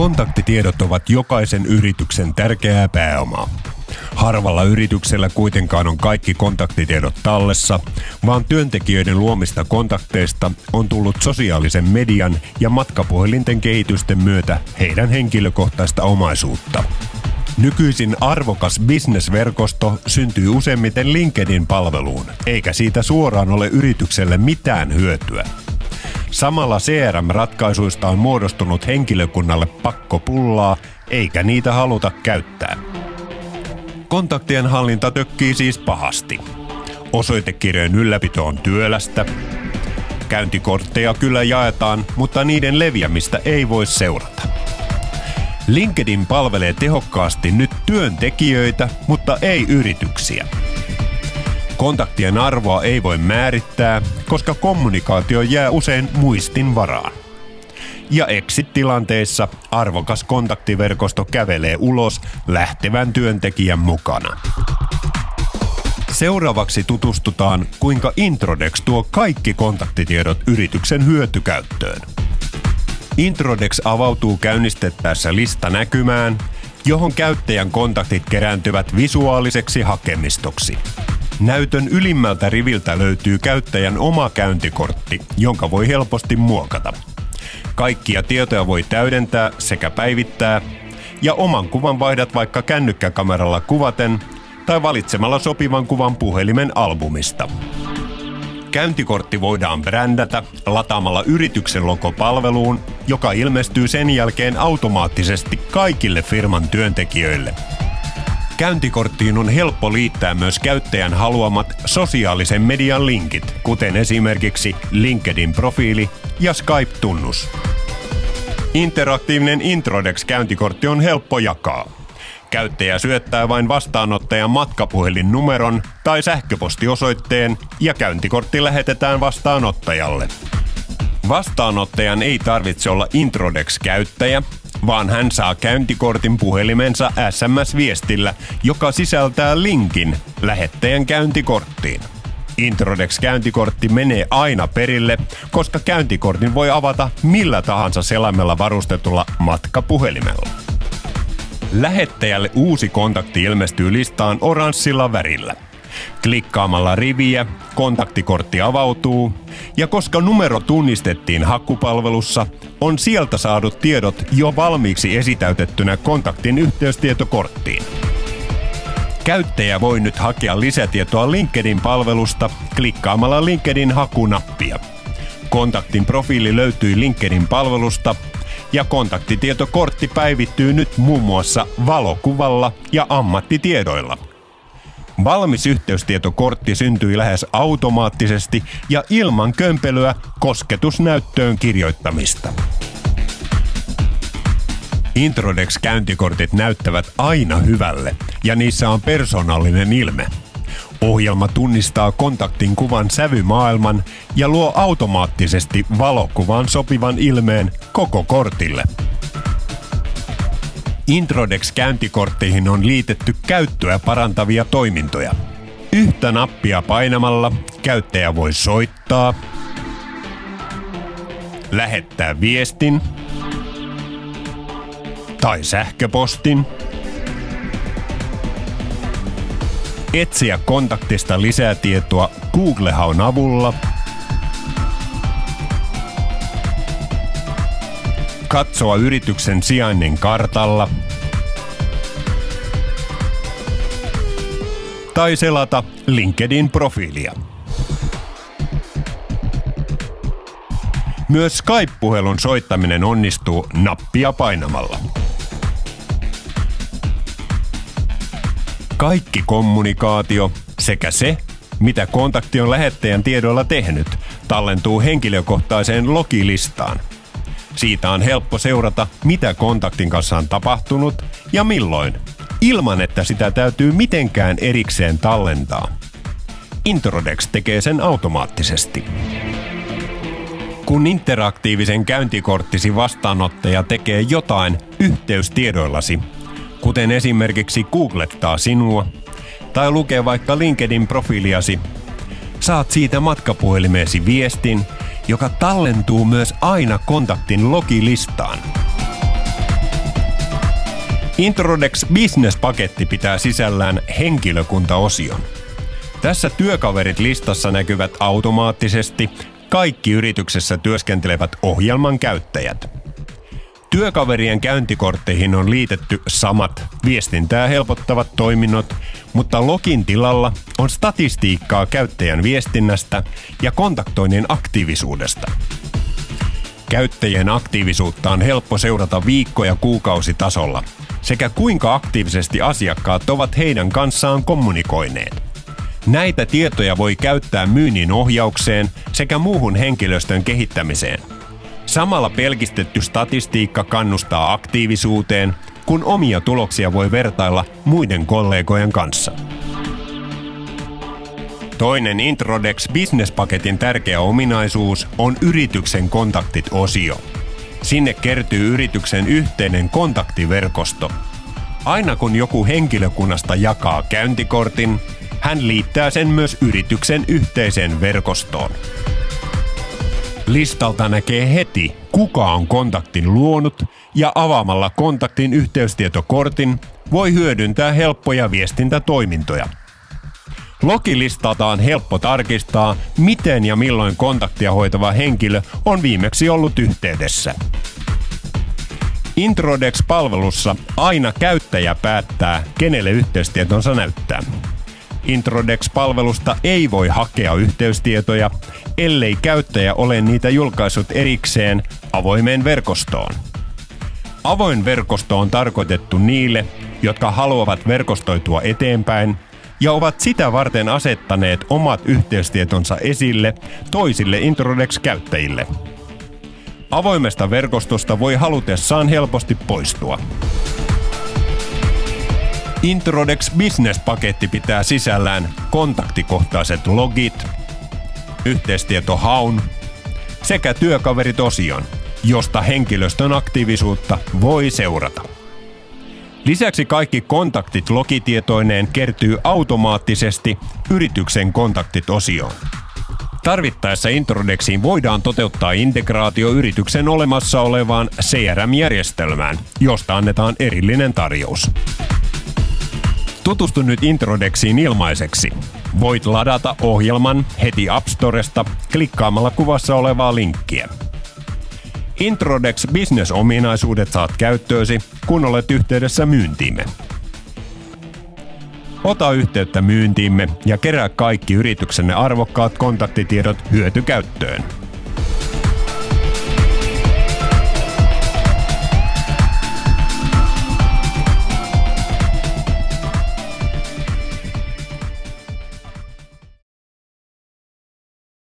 Kontaktitiedot ovat jokaisen yrityksen tärkeää pääomaa. Harvalla yrityksellä kuitenkaan on kaikki kontaktitiedot tallessa, vaan työntekijöiden luomista kontakteista on tullut sosiaalisen median ja matkapuhelinten kehitysten myötä heidän henkilökohtaista omaisuutta. Nykyisin arvokas bisnesverkosto syntyy useimmiten LinkedIn-palveluun, eikä siitä suoraan ole yritykselle mitään hyötyä. Samalla CRM-ratkaisuista on muodostunut henkilökunnalle pakkopullaa, eikä niitä haluta käyttää. Kontaktien hallinta tökkii siis pahasti. Osoitekirjojen ylläpito on työlästä. Käyntikortteja kyllä jaetaan, mutta niiden leviämistä ei voi seurata. LinkedIn palvelee tehokkaasti nyt työntekijöitä, mutta ei yrityksiä. Kontaktien arvoa ei voi määrittää, koska kommunikaatio jää usein muistin varaan. Ja exit-tilanteissa arvokas kontaktiverkosto kävelee ulos lähtevän työntekijän mukana. Seuraavaksi tutustutaan, kuinka Introdex tuo kaikki kontaktitiedot yrityksen hyötykäyttöön. Introdex avautuu käynnistettäessä listanäkymään, johon käyttäjän kontaktit kerääntyvät visuaaliseksi hakemistoksi. Näytön ylimmältä riviltä löytyy käyttäjän oma käyntikortti, jonka voi helposti muokata. Kaikkia tietoja voi täydentää sekä päivittää, ja oman kuvan vaihdat vaikka kännykkäkameralla kuvaten tai valitsemalla sopivan kuvan puhelimen albumista. Käyntikortti voidaan brändätä lataamalla yrityksen logo palveluun, joka ilmestyy sen jälkeen automaattisesti kaikille firman työntekijöille. Käyntikorttiin on helppo liittää myös käyttäjän haluamat sosiaalisen median linkit, kuten esimerkiksi LinkedIn-profiili ja Skype-tunnus. Interaktiivinen Introdex-käyntikortti on helppo jakaa. Käyttäjä syöttää vain vastaanottajan matkapuhelinnumeron tai sähköpostiosoitteen ja käyntikortti lähetetään vastaanottajalle. Vastaanottajan ei tarvitse olla Introdex-käyttäjä, vaan hän saa käyntikortin puhelimensa SMS-viestillä, joka sisältää linkin lähettäjän käyntikorttiin. Introdex-käyntikortti menee aina perille, koska käyntikortin voi avata millä tahansa selaimella varustetulla matkapuhelimella. Lähettäjälle uusi kontakti ilmestyy listaan oranssilla värillä. Klikkaamalla riviä kontaktikortti avautuu, ja koska numero tunnistettiin hakupalvelussa, on sieltä saadut tiedot jo valmiiksi esitäytettynä kontaktin yhteystietokorttiin. Käyttäjä voi nyt hakea lisätietoa LinkedIn-palvelusta klikkaamalla LinkedIn-hakunappia. Kontaktin profiili löytyy LinkedIn-palvelusta, ja kontaktitietokortti päivittyy nyt muun muassa valokuvalla ja ammattitiedoilla. Valmis yhteystietokortti syntyi lähes automaattisesti ja ilman kömpelöä kosketusnäyttöön kirjoittamista. Introdex-käyntikortit näyttävät aina hyvälle ja niissä on persoonallinen ilme. Ohjelma tunnistaa kontaktin kuvan sävymaailman ja luo automaattisesti valokuvaan sopivan ilmeen koko kortille. Introdex-käyntikortteihin on liitetty käyttöä parantavia toimintoja. Yhtä nappia painamalla käyttäjä voi soittaa, lähettää viestin tai sähköpostin, etsiä kontaktista lisää tietoa Google-haun avulla, katsoa yrityksen sijainnin kartalla tai selata LinkedIn-profiilia. Myös Skype-puhelun soittaminen onnistuu nappia painamalla. Kaikki kommunikaatio sekä se, mitä kontakti on lähettäjän tiedoilla tehnyt, tallentuu henkilökohtaiseen logilistaan. Siitä on helppo seurata, mitä kontaktin kanssa on tapahtunut ja milloin, ilman että sitä täytyy mitenkään erikseen tallentaa. Introdex tekee sen automaattisesti. Kun interaktiivisen käyntikorttisi vastaanottaja tekee jotain yhteystiedoillasi, kuten esimerkiksi googlettaa sinua tai lukee vaikka LinkedIn-profiiliasi, saat siitä matkapuhelimeesi viestin, joka tallentuu myös aina kontaktin logilistaan. Introdex Business-paketti pitää sisällään henkilökuntaosion. Tässä työkaverit-listassa näkyvät automaattisesti kaikki yrityksessä työskentelevät ohjelman käyttäjät. Työkaverien käyntikortteihin on liitetty samat viestintää helpottavat toiminnot, mutta login tilalla on statistiikkaa käyttäjän viestinnästä ja kontaktoinnin aktiivisuudesta. Käyttäjien aktiivisuutta on helppo seurata viikko- ja kuukausitasolla, sekä kuinka aktiivisesti asiakkaat ovat heidän kanssaan kommunikoineet. Näitä tietoja voi käyttää myynnin ohjaukseen sekä muuhun henkilöstön kehittämiseen. Samalla pelkistetty statistiikka kannustaa aktiivisuuteen, kun omia tuloksia voi vertailla muiden kollegojen kanssa. Toinen Introdex Business-paketin tärkeä ominaisuus on yrityksen kontaktit-osio. Sinne kertyy yrityksen yhteinen kontaktiverkosto. Aina kun joku henkilökunnasta jakaa käyntikortin, hän liittää sen myös yrityksen yhteiseen verkostoon. Listalta näkee heti, kuka on kontaktin luonut, ja avaamalla kontaktin yhteystietokortin voi hyödyntää helppoja viestintätoimintoja. Logilistalta on helppo tarkistaa, miten ja milloin kontaktia hoitava henkilö on viimeksi ollut yhteydessä. Introdex-palvelussa aina käyttäjä päättää, kenelle yhteystietonsa näyttää. Introdex-palvelusta ei voi hakea yhteystietoja, ellei käyttäjä ole niitä julkaissut erikseen avoimeen verkostoon. Avoin verkosto on tarkoitettu niille, jotka haluavat verkostoitua eteenpäin ja ovat sitä varten asettaneet omat yhteystietonsa esille toisille Introdex-käyttäjille. Avoimesta verkostosta voi halutessaan helposti poistua. Introdex Business-paketti pitää sisällään kontaktikohtaiset logit, yhteystietohaun sekä työkaverit-osion, josta henkilöstön aktiivisuutta voi seurata. Lisäksi kaikki kontaktit logitietoineen kertyy automaattisesti yrityksen kontaktit-osioon. Tarvittaessa Introdexiin voidaan toteuttaa integraatio yrityksen olemassa olevaan CRM-järjestelmään, josta annetaan erillinen tarjous. Tutustu nyt Introdexiin ilmaiseksi. Voit ladata ohjelman heti App Storesta klikkaamalla kuvassa olevaa linkkiä. Introdex Business-ominaisuudet saat käyttöösi, kun olet yhteydessä myyntiimme. Ota yhteyttä myyntiimme ja kerää kaikki yrityksenne arvokkaat kontaktitiedot hyötykäyttöön.